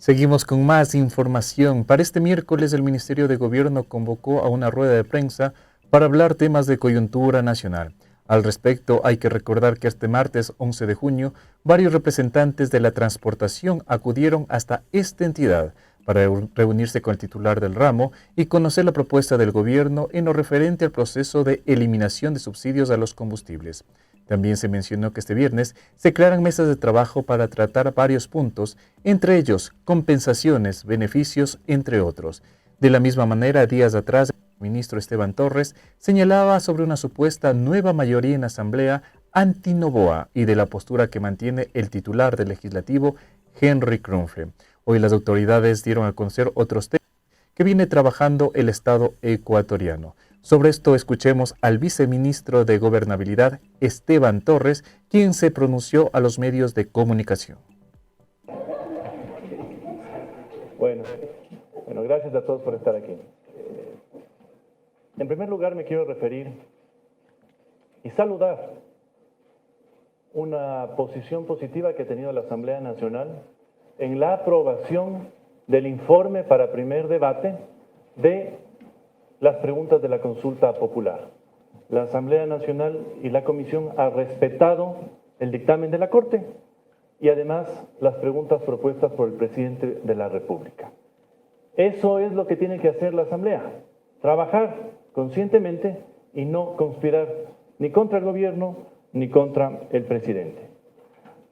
Seguimos con más información. Para este miércoles, el Ministerio de Gobierno convocó a una rueda de prensa para hablar temas de coyuntura nacional. Al respecto, hay que recordar que este martes 11 de junio, varios representantes de la transportación acudieron hasta esta entidad para reunirse con el titular del ramo y conocer la propuesta del gobierno en lo referente al proceso de eliminación de subsidios a los combustibles. También se mencionó que este viernes se crearán mesas de trabajo para tratar varios puntos, entre ellos compensaciones, beneficios, entre otros. De la misma manera, días atrás, el ministro Esteban Torres señalaba sobre una supuesta nueva mayoría en la Asamblea anti-Noboa y de la postura que mantiene el titular del Legislativo, Henry Krumfre. Hoy las autoridades dieron a conocer otros temas que viene trabajando el Estado ecuatoriano. Sobre esto escuchemos al viceministro de Gobernabilidad, Esteban Torres, quien se pronunció a los medios de comunicación. Bueno, gracias a todos por estar aquí. En primer lugar me quiero referir y saludar una posición positiva que ha tenido la Asamblea Nacional en la aprobación del informe para primer debate de las preguntas de la consulta popular. La Asamblea Nacional y la Comisión han respetado el dictamen de la Corte y además las preguntas propuestas por el presidente de la República. Eso es lo que tiene que hacer la Asamblea, trabajar conscientemente y no conspirar ni contra el gobierno ni contra el presidente.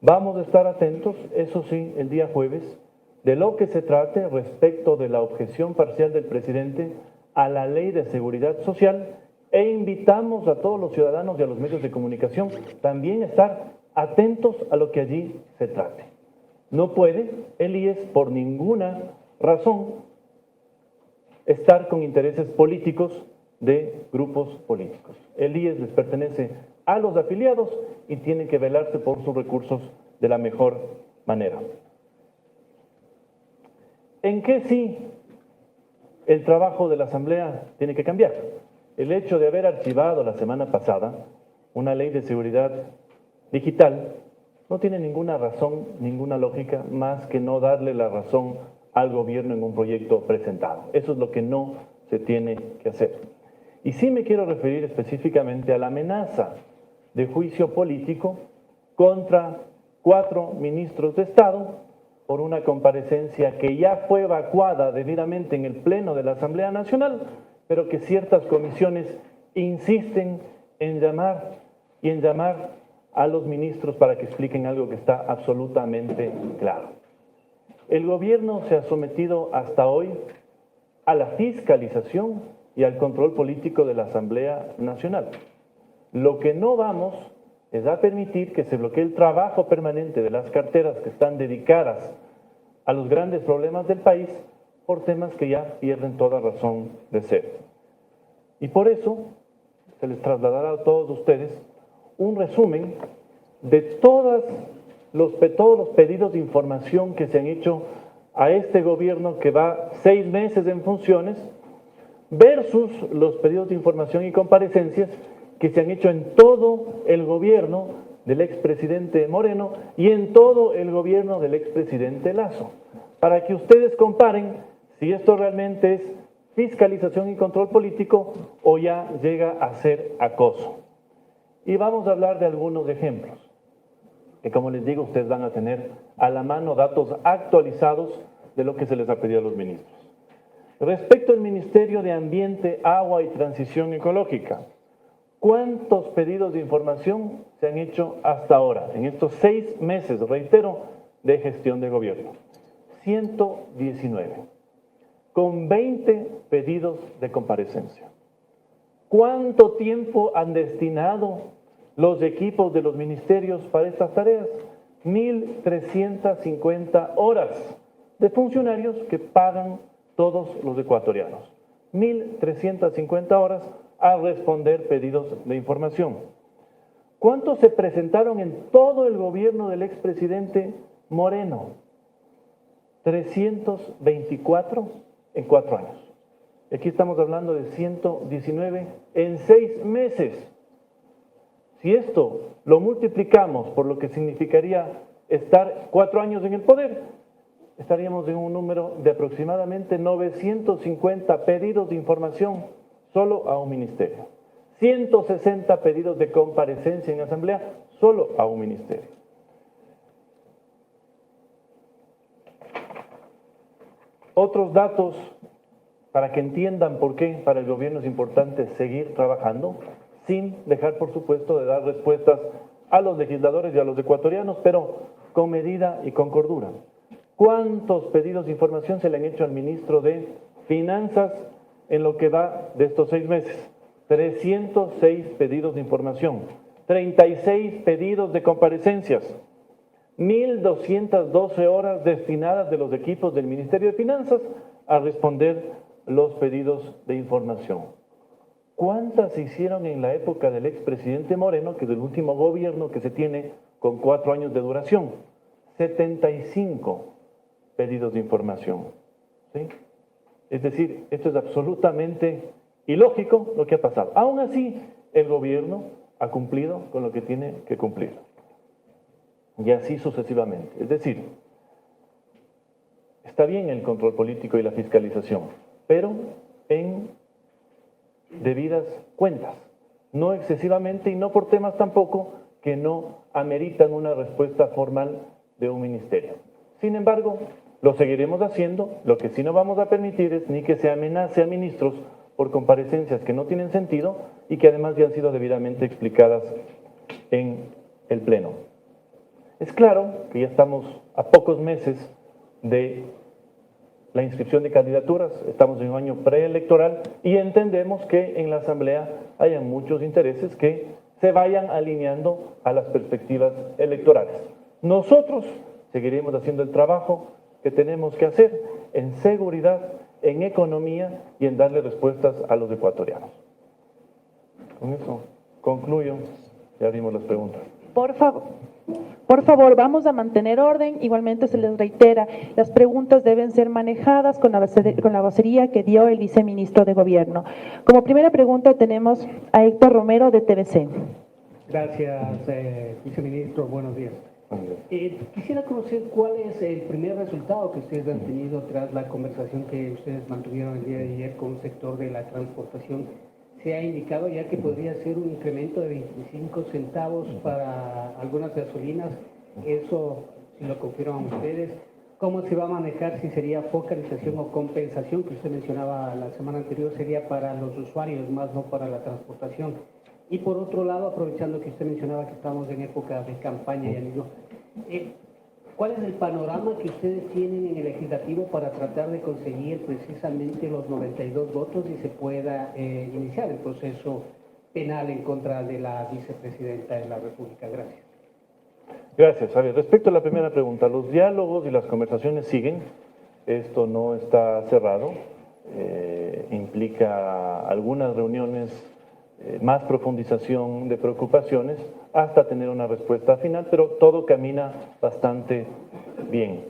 Vamos a estar atentos, eso sí, el día jueves, de lo que se trate respecto de la objeción parcial del presidente a la Ley de Seguridad Social e invitamos a todos los ciudadanos y a los medios de comunicación también a estar atentos a lo que allí se trate. No puede el IES por ninguna razón estar con intereses políticos de grupos políticos. El IES les pertenece a los afiliados y tienen que velarse por sus recursos de la mejor manera. ¿En qué sí el trabajo de la Asamblea tiene que cambiar? El hecho de haber archivado la semana pasada una ley de seguridad digital no tiene ninguna razón, ninguna lógica, más que no darle la razón al gobierno en un proyecto presentado. Eso es lo que no se tiene que hacer. Y sí me quiero referir específicamente a la amenaza de juicio político contra 4 ministros de Estado por una comparecencia que ya fue evacuada debidamente en el Pleno de la Asamblea Nacional, pero que ciertas comisiones insisten en llamar a los ministros para que expliquen algo que está absolutamente claro. El gobierno se ha sometido hasta hoy a la fiscalización y al control político de la Asamblea Nacional. Lo que no vamos es a permitir que se bloquee el trabajo permanente de las carteras que están dedicadas a los grandes problemas del país por temas que ya pierden toda razón de ser. Y por eso se les trasladará a todos ustedes un resumen de todos los pedidos de información que se han hecho a este gobierno que va 6 meses en funciones versus los pedidos de información y comparecencias que se han hecho en todo el gobierno del expresidente Moreno y en todo el gobierno del expresidente Lasso, para que ustedes comparen si esto realmente es fiscalización y control político o ya llega a ser acoso. Y vamos a hablar de algunos ejemplos, que como les digo, ustedes van a tener a la mano datos actualizados de lo que se les ha pedido a los ministros. Respecto al Ministerio de Ambiente, Agua y Transición Ecológica, ¿cuántos pedidos de información se han hecho hasta ahora, en estos 6 meses, reitero, de gestión de gobierno? 119, con 20 pedidos de comparecencia. ¿Cuánto tiempo han destinado los equipos de los ministerios para estas tareas? 1.350 horas de funcionarios que pagan todos los ecuatorianos. 1.350 horas a responder pedidos de información. ¿Cuántos se presentaron en todo el gobierno del expresidente Moreno? 324 en 4 años. Aquí estamos hablando de 119 en 6 meses. Si esto lo multiplicamos por lo que significaría estar 4 años en el poder, estaríamos en un número de aproximadamente 950 pedidos de información solo a un ministerio. 160 pedidos de comparecencia en asamblea solo a un ministerio. Otros datos para que entiendan por qué para el gobierno es importante seguir trabajando, sin dejar, por supuesto, de dar respuestas a los legisladores y a los ecuatorianos, pero con medida y con cordura. ¿Cuántos pedidos de información se le han hecho al ministro de Finanzas en lo que va de estos 6 meses? 306 pedidos de información, 36 pedidos de comparecencias, 1.212 horas destinadas de los equipos del Ministerio de Finanzas a responder los pedidos de información. ¿Cuántas se hicieron en la época del expresidente Moreno, que es el último gobierno que se tiene con 4 años de duración? 75 pedidos de información. ¿Sí? Es decir, esto es absolutamente ilógico lo que ha pasado. Aún así, el gobierno ha cumplido con lo que tiene que cumplir. Y así sucesivamente. Es decir, está bien el control político y la fiscalización, pero en debidas cuentas, no excesivamente y no por temas tampoco que no ameritan una respuesta formal de un ministerio. Sin embargo, lo seguiremos haciendo. Lo que sí no vamos a permitir es ni que se amenace a ministros por comparecencias que no tienen sentido y que además ya han sido debidamente explicadas en el Pleno. Es claro que ya estamos a pocos meses de la inscripción de candidaturas, estamos en un año preelectoral y entendemos que en la Asamblea hayan muchos intereses que se vayan alineando a las perspectivas electorales. Nosotros seguiremos haciendo el trabajo que tenemos que hacer en seguridad, en economía y en darle respuestas a los ecuatorianos. Con eso concluyo y abrimos las preguntas. Por favor, vamos a mantener orden. Igualmente se les reitera, las preguntas deben ser manejadas con la vocería que dio el viceministro de Gobierno. Como primera pregunta tenemos a Héctor Romero de TVC. Gracias, viceministro. Buenos días. Quisiera conocer cuál es el primer resultado que ustedes han tenido tras la conversación que ustedes mantuvieron el día de ayer con el sector de la transportación. Se ha indicado ya que podría ser un incremento de 25 centavos para algunas gasolinas. Eso, si lo confirman ustedes, ¿cómo se va a manejar? Si sería focalización o compensación, que usted mencionaba la semana anterior, sería para los usuarios, más no para la transportación. Y por otro lado, aprovechando que usted mencionaba que estamos en época de campaña, ¿cuál es el panorama que ustedes tienen en el legislativo para tratar de conseguir precisamente los 92 votos y se pueda iniciar el proceso penal en contra de la vicepresidenta de la República? Gracias. Gracias. A ver, respecto a la primera pregunta, los diálogos y las conversaciones siguen. Esto no está cerrado. Implica algunas reuniones, más profundización de preocupaciones hasta tener una respuesta final, pero todo camina bastante bien.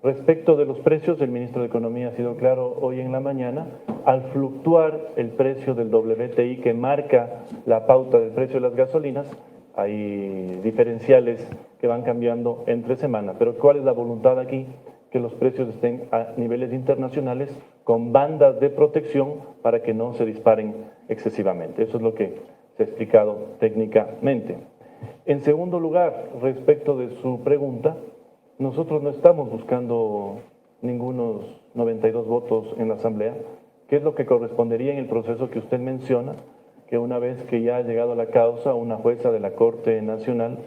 Respecto de los precios, el ministro de Economía ha sido claro hoy en la mañana. Al fluctuar el precio del WTI que marca la pauta del precio de las gasolinas, hay diferenciales que van cambiando entre semanas. Pero ¿cuál es la voluntad aquí? Que los precios estén a niveles internacionales con bandas de protección para que no se disparen excesivamente. Eso es lo que se ha explicado técnicamente. En segundo lugar, respecto de su pregunta, nosotros no estamos buscando ningunos 92 votos en la Asamblea, que es lo que correspondería en el proceso que usted menciona, que una vez que ya ha llegado a la causa, una jueza de la Corte Nacional,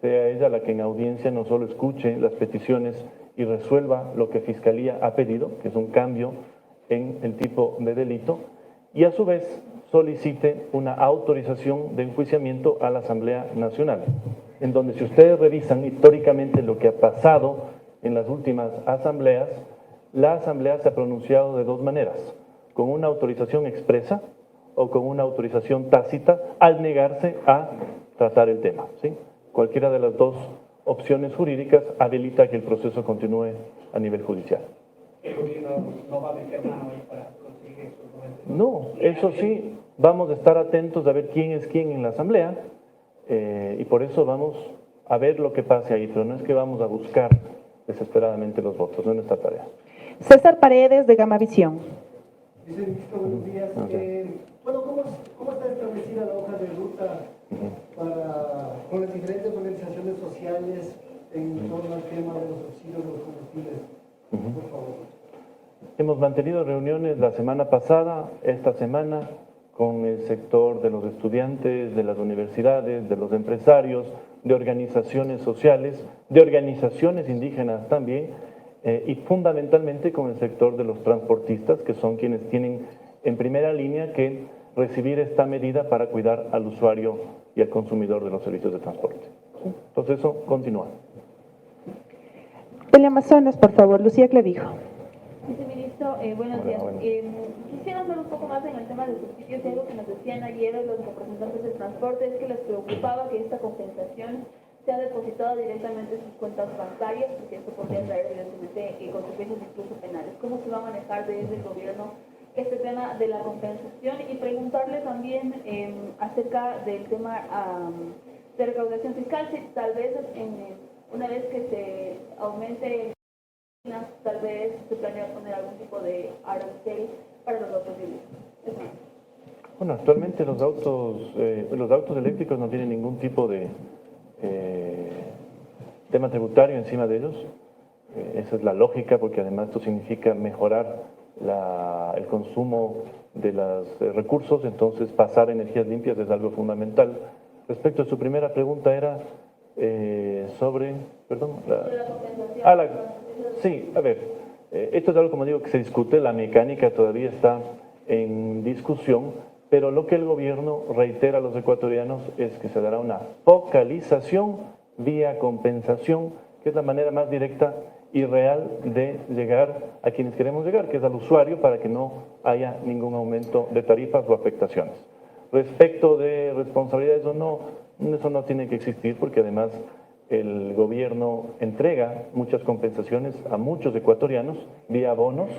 sea ella la que en audiencia no solo escuche las peticiones y resuelva lo que Fiscalía ha pedido, que es un cambio en el tipo de delito, y a su vez solicite una autorización de enjuiciamiento a la Asamblea Nacional, en donde si ustedes revisan históricamente lo que ha pasado en las últimas asambleas, la Asamblea se ha pronunciado de dos maneras, con una autorización expresa o con una autorización tácita al negarse a tratar el tema, ¿sí? Cualquiera de las dos opciones jurídicas habilita que el proceso continúe a nivel judicial. ¿El gobierno no va a meter mano ahí para conseguir esos momentos? No, eso sí, vamos a estar atentos a ver quién es quién en la Asamblea y por eso vamos a ver lo que pase ahí, pero no es que vamos a buscar desesperadamente los votos, no es nuestra tarea. César Paredes, de Gamavisión. Viceministro, buenos días. Bueno, ¿cómo está establecida la hoja de ruta con las diferentes organizaciones sociales en torno al tema de los subsidios de los combustibles? Por favor. Hemos mantenido reuniones la semana pasada, esta semana, con el sector de los estudiantes, de las universidades, de los empresarios, de organizaciones sociales, de organizaciones indígenas también, y fundamentalmente con el sector de los transportistas, que son quienes tienen en primera línea que recibir esta medida para cuidar al usuario y al consumidor de los servicios de transporte. Entonces eso continúa. Teleamazonas, por favor, Lucía Clavijo. Viceministro, buenos días. Quisiera hablar un poco más en el tema de subsidios. Y algo que nos decían ayer los representantes del transporte es que les preocupaba que esta compensación sea depositada directamente en sus cuentas bancarias, porque esto podría traer evidentemente consecuencias incluso penales. ¿Cómo se va a manejar desde el gobierno este tema de la compensación? Y preguntarle también acerca del tema de recaudación fiscal, si tal vez una vez que se aumente tal vez se planea poner algún tipo de arancel para los autos eléctricos. Bueno, actualmente los autos eléctricos no tienen ningún tipo de tema tributario encima de ellos. Esa es la lógica, porque además esto significa mejorar el consumo de los recursos, entonces pasar a energías limpias es algo fundamental. Respecto a su primera pregunta era sobre, perdón, sí, a ver, esto es algo, como digo, que se discute, la mecánica todavía está en discusión, pero lo que el gobierno reitera a los ecuatorianos es que se dará una focalización vía compensación, que es la manera más directa y real de llegar a quienes queremos llegar, que es al usuario, para que no haya ningún aumento de tarifas o afectaciones. Respecto de responsabilidades o no, eso no tiene que existir, porque además el gobierno entrega muchas compensaciones a muchos ecuatorianos vía bonos,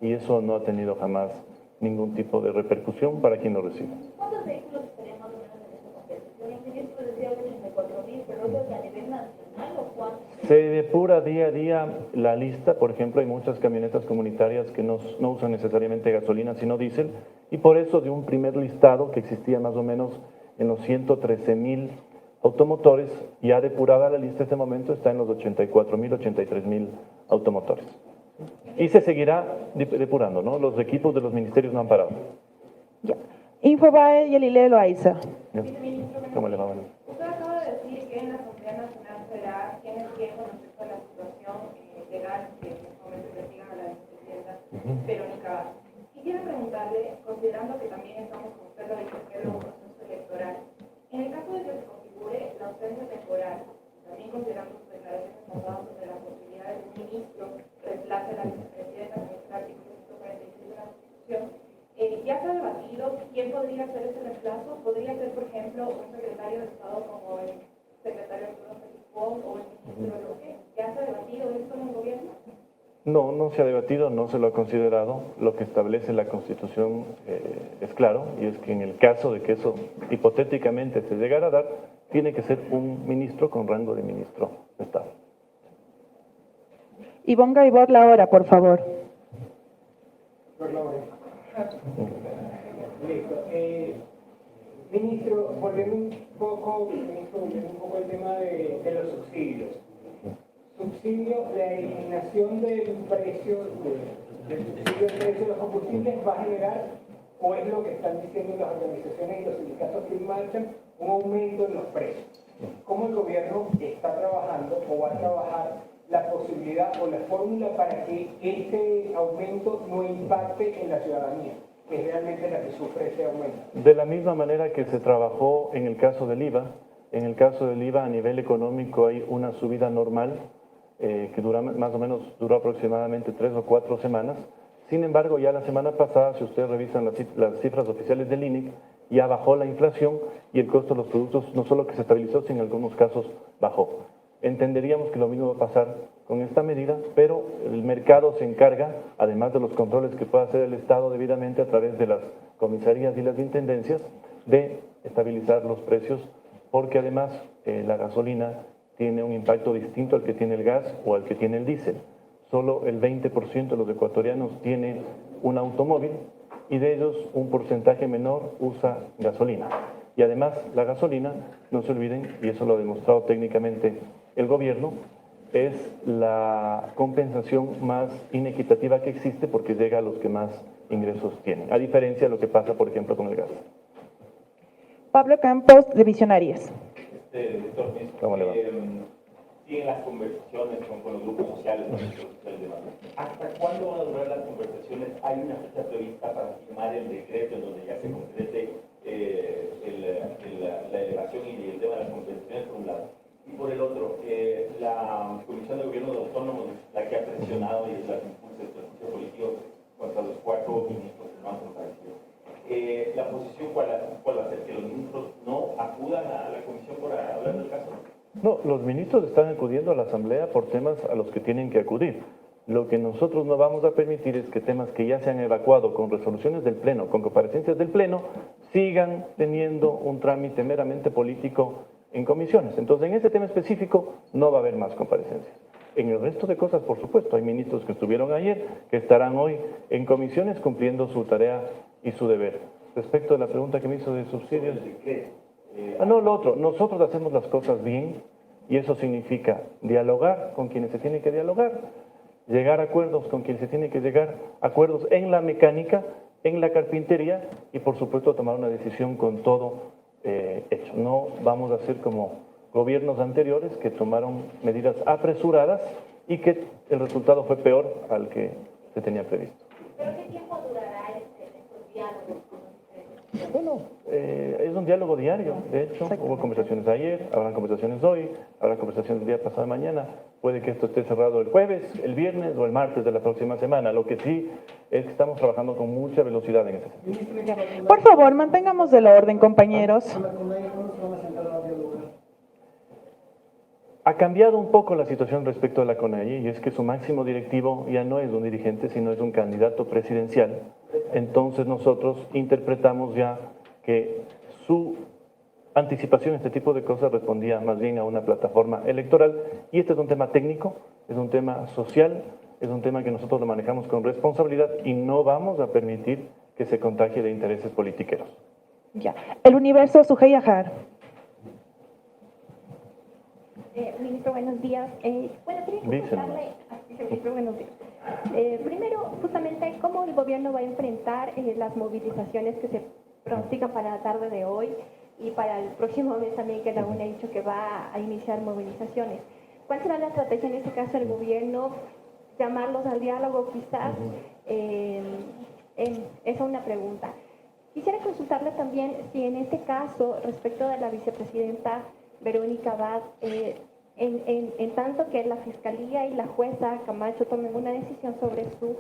y eso no ha tenido jamás ningún tipo de repercusión para quien lo recibe. ¿Cuántos vehículos estarían más o menos en esta compensación? El ministro decía 84.000, pero ¿eso es a nivel nacional o cuánto? Se depura día a día la lista. Por ejemplo, hay muchas camionetas comunitarias que no usan necesariamente gasolina, sino diésel, y por eso de un primer listado que existía más o menos en los 113.000 automotores, ya depurada la lista, en este momento está en los 84.000, 83.000 automotores. Y se seguirá depurando, ¿no? Los equipos de los ministerios no han parado. Ya. Infobae y el Ilelo Loaiza. ¿Cómo le va? Usted acaba de decir que en la Asamblea Nacional será quien es quien con respecto a la situación legal que en este momento investigan a la vicepresidenta Verónica Vázquez. Quisiera preguntarle, considerando que también estamos, como usted lo ha dicho, en un proceso electoral, en el caso de que se configure la ausencia temporal, también considerando sus declaraciones pasadas sobre la posibilidad de que un ministro reemplace a la vicepresidenta con el artículo 146 de la Constitución, ya se ha debatido quién podría hacer ese reemplazo. Podría ser, por ejemplo, un secretario de Estado como el secretario Arturo Felipón o el ministro de Roque. ¿Ya se ha debatido esto en el gobierno? No, no se ha debatido, no se lo ha considerado. Lo que establece la Constitución es claro, y es que en el caso de que eso hipotéticamente se llegara a dar, tiene que ser un ministro con rango de ministro de Estado. Ivonne Gaibor, la hora, por favor. Listo. Ministro, volviendo un poco al tema de los subsidios. La eliminación del precio de los combustibles va a generar, o es lo que están diciendo las organizaciones y los sindicatos que marchan, un aumento en los precios. ¿Cómo el gobierno está trabajando o va a trabajar la posibilidad o la fórmula para que este aumento no impacte en la ciudadanía, que es realmente la que sufre ese aumento? De la misma manera que se trabajó en el caso del IVA, a nivel económico hay una subida normal que más o menos duró aproximadamente 3 o 4 semanas. Sin embargo, ya la semana pasada, si ustedes revisan las cifras oficiales del INEC, ya bajó la inflación y el costo de los productos no solo que se estabilizó, sino en algunos casos bajó. Entenderíamos que lo mismo va a pasar con esta medida, pero el mercado se encarga, además de los controles que pueda hacer el Estado debidamente a través de las comisarías y las intendencias, de estabilizar los precios, porque además la gasolina tiene un impacto distinto al que tiene el gas o al que tiene el diésel. Solo el 20% de los ecuatorianos tiene un automóvil y de ellos un porcentaje menor usa gasolina. Y además la gasolina, no se olviden, y eso lo ha demostrado técnicamente el gobierno, es la compensación más inequitativa que existe porque llega a los que más ingresos tienen, a diferencia de lo que pasa, por ejemplo, con el gas. Pablo Campos, de Visionarias. Doctor Ministro, ¿Cómo le va? siguen las conversaciones con los grupos sociales, ¿hasta cuándo van a durar las conversaciones? ¿Hay una fecha prevista para firmar el decreto en donde ya se concrete la elevación y el tema de las compensaciones por un lado? Y por el otro, la Comisión de Gobierno de Autónomos, la que ha presionado y es la que impulsa el ejercicio político contra los 4 ministros que no han comparecido. ¿La posición cuál va a ser? ¿Que los ministros no acudan a la comisión por hablar del caso? No, los ministros están acudiendo a la Asamblea por temas a los que tienen que acudir. Lo que nosotros no vamos a permitir es que temas que ya se han evacuado con resoluciones del Pleno, con comparecencias del Pleno, sigan teniendo un trámite meramente político en comisiones. Entonces, en ese tema específico no va a haber más comparecencias. En el resto de cosas, por supuesto, hay ministros que estuvieron ayer, que estarán hoy en comisiones cumpliendo su tarea y su deber. Respecto a la pregunta que me hizo de subsidios... no, lo otro, nosotros hacemos las cosas bien y eso significa dialogar con quienes se tiene que dialogar, llegar a acuerdos con quienes se tiene que llegar, acuerdos en la mecánica, en la carpintería y por supuesto tomar una decisión con todo hecho. No vamos a ser como gobiernos anteriores que tomaron medidas apresuradas y que el resultado fue peor al que se tenía previsto. ¿Pero qué tiempo durará estos diálogos con ustedes? Bueno, es un diálogo diario, de hecho, hubo conversaciones ayer, habrán conversaciones hoy, habrán conversaciones el día pasado de mañana, puede que esto esté cerrado el jueves, el viernes o el martes de la próxima semana, lo que sí es que estamos trabajando con mucha velocidad en ese sentido. Por favor, mantengamos el orden, compañeros. Ha cambiado un poco la situación respecto a la CONAIE y es que su máximo directivo ya no es un dirigente, sino es un candidato presidencial. Entonces nosotros interpretamos ya que su anticipación a este tipo de cosas respondía más bien a una plataforma electoral y este es un tema técnico, es un tema social, es un tema que nosotros lo manejamos con responsabilidad y no vamos a permitir que se contagie de intereses politiqueros. Ya. El Universo, Sujei Ajar. Ministro, buenos días. Bueno, quería consultarle, ministro, buenos días. Primero, justamente, ¿cómo el gobierno va a enfrentar las movilizaciones que se pronostican para la tarde de hoy y para el próximo mes también, que la UNE ha dicho que va a iniciar movilizaciones? ¿Cuál será la estrategia en este caso del gobierno? ¿Llamarlos al diálogo quizás? Esa es una pregunta. Quisiera consultarle también si en este caso, respecto de la vicepresidenta Verónica Abad, en tanto que la Fiscalía y la jueza Camacho tomen una decisión sobre su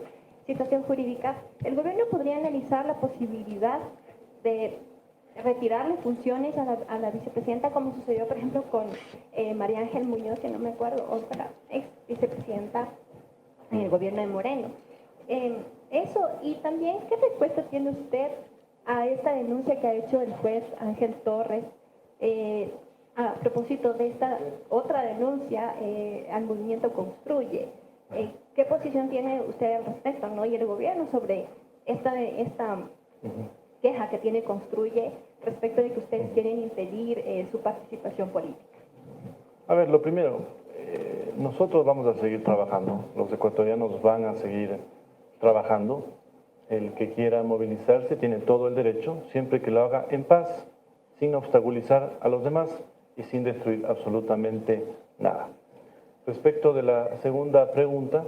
situación jurídica, el gobierno podría analizar la posibilidad de retirarle funciones a la vicepresidenta, como sucedió, por ejemplo, con María Ángel Muñoz, que no me acuerdo, otra ex vicepresidenta en el gobierno de Moreno. Eso, y también, ¿qué respuesta tiene usted a esta denuncia que ha hecho el juez Ángel Torres a propósito de esta otra denuncia al movimiento Construye? ¿Qué posición tiene usted al respecto, ¿no? Y el gobierno sobre esta queja que tiene Construye respecto de que ustedes quieren impedir su participación política? A ver, lo primero, nosotros vamos a seguir trabajando, los ecuatorianos van a seguir trabajando. El que quiera movilizarse tiene todo el derecho, siempre que lo haga en paz, sin obstaculizar a los demás y sin destruir absolutamente nada. Respecto de la segunda pregunta,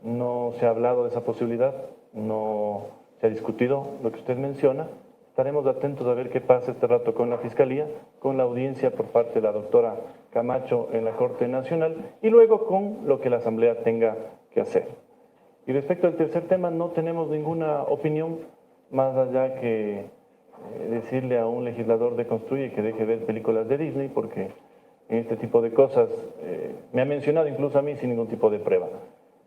no se ha hablado de esa posibilidad, no se ha discutido lo que usted menciona. Estaremos atentos a ver qué pasa este rato con la Fiscalía, con la audiencia por parte de la doctora Camacho en la Corte Nacional y luego con lo que la Asamblea tenga que hacer. Y respecto al tercer tema, no tenemos ninguna opinión más allá que decirle a un legislador de Construye que deje ver películas de Disney, porque en este tipo de cosas me ha mencionado incluso a mí sin ningún tipo de prueba.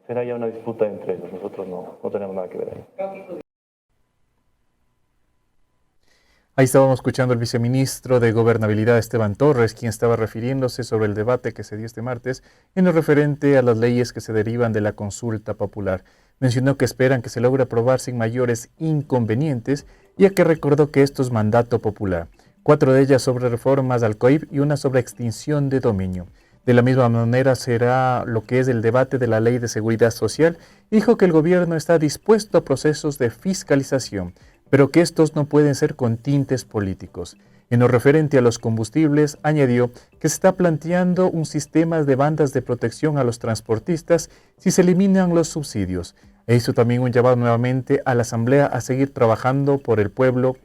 Será ya una disputa entre ellos, nosotros no tenemos nada que ver ahí. Ahí estábamos escuchando al viceministro de Gobernabilidad, Esteban Torres, quien estaba refiriéndose sobre el debate que se dio este martes en lo referente a las leyes que se derivan de la consulta popular. Mencionó que esperan que se logre aprobar sin mayores inconvenientes, ya que recordó que esto es mandato popular. 4 de ellas sobre reformas al COIP y una sobre extinción de dominio. De la misma manera será lo que es el debate de la Ley de Seguridad Social. Dijo que el gobierno está dispuesto a procesos de fiscalización, pero que estos no pueden ser con tintes políticos. En lo referente a los combustibles, añadió que se está planteando un sistema de bandas de protección a los transportistas si se eliminan los subsidios. E hizo también un llamado nuevamente a la Asamblea a seguir trabajando por el pueblo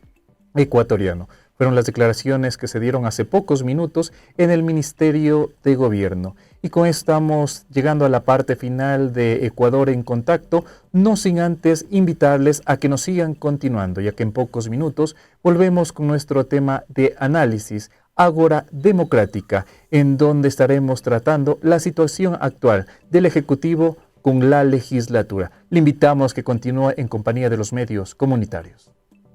ecuatoriano. Fueron las declaraciones que se dieron hace pocos minutos en el Ministerio de Gobierno. Y con esto estamos llegando a la parte final de Ecuador en Contacto, no sin antes invitarles a que nos sigan continuando, ya que en pocos minutos volvemos con nuestro tema de análisis, Ágora Democrática, en donde estaremos tratando la situación actual del Ejecutivo con la legislatura. Le invitamos a que continúe en compañía de los medios comunitarios.